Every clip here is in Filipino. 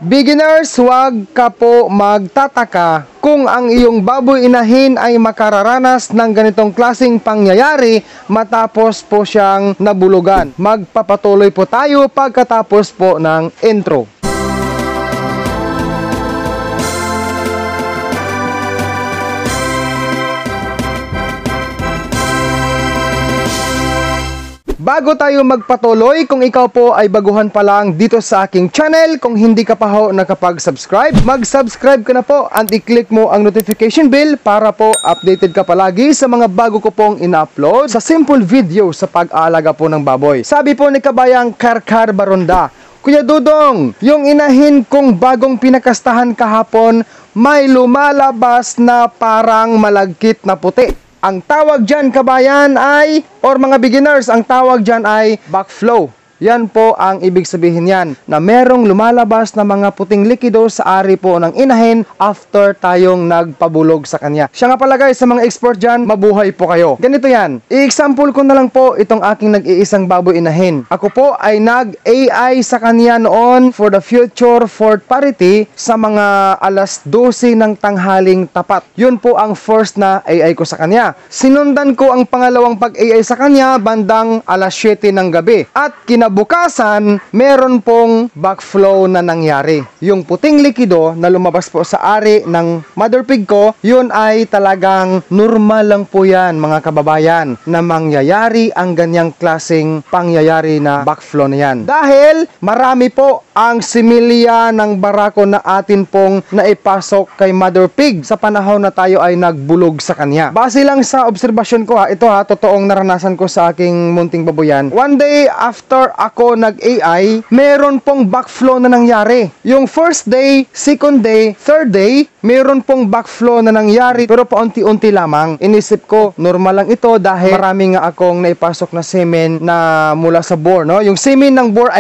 Beginners, huwag ka po magtataka kung ang iyong baboy inahin ay makararanas ng ganitong klaseng pangyayari matapos po siyang nabulugan. Magpapatuloy po tayo pagkatapos po ng intro. Bago tayo magpatuloy, kung ikaw po ay baguhan pa lang dito sa aking channel, kung hindi ka pa ho nakapag-subscribe, mag-subscribe ka na po at i-click mo ang notification bell para po updated ka palagi sa mga bago ko pong ina-upload sa simple video sa pag-aalaga po ng baboy. Sabi po ni Kabayang Karkar Baronda, Kuya Dudong, yung inahin kong bagong pinakastahan kahapon, may lumalabas na parang malagkit na puti. Ang tawag dyan, kabayan, ay, or mga beginners, ang tawag dyan ay backflow. Yan po ang ibig sabihin yan, na merong lumalabas na mga puting likido sa ari po ng inahin after tayong nagpabulog sa kanya. Siya nga pala guys, sa mga expert dyan, mabuhay po kayo. Ganito yan, i-example ko na lang po itong aking nag-iisang baboy inahin. Ako po ay nag-AI sa kanya noon for the future fourth parity sa mga alas 12 ng tanghaling tapat. Yun po ang first na AI ko sa kanya. Sinundan ko ang pangalawang pag-AI sa kanya bandang alas 7 ng gabi. At bukasan, meron pong backflow na nangyari. Yung puting likido na lumabas po sa ari ng mother pig ko, yun ay talagang normal lang po yan mga kababayan na mangyayari ang ganyang klaseng pangyayari na backflow na yan. Dahil marami po ang similya ng barako na atin pong naipasok kay mother pig sa panahon na tayo ay nagbulog sa kanya. Base lang sa obserbasyon ko ito totoong naranasan ko sa aking munting baboyan. One day after ako nag-AI, meron pong backflow na nangyari. Yung first day, second day, third day, meron pong backflow na nangyari pero paunti-unti lamang. Inisip ko, normal lang ito dahil marami nga akong naipasok na semen na mula sa boar, no? Yung semen ng boar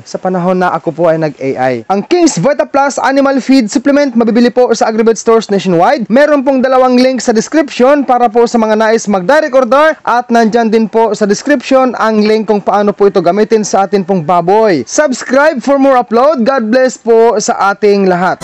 sa panahon na ako po ay nag-AI. Ang King's Vita Plus Animal Feed Supplement, mabibili po sa Agribet Stores nationwide. Meron pong dalawang link sa description para po sa mga nais mag-direct order at nandyan din po sa description ang link kung paano po ito gamitin sa atin pong baboy. Subscribe for more upload. God bless po sa ating lahat.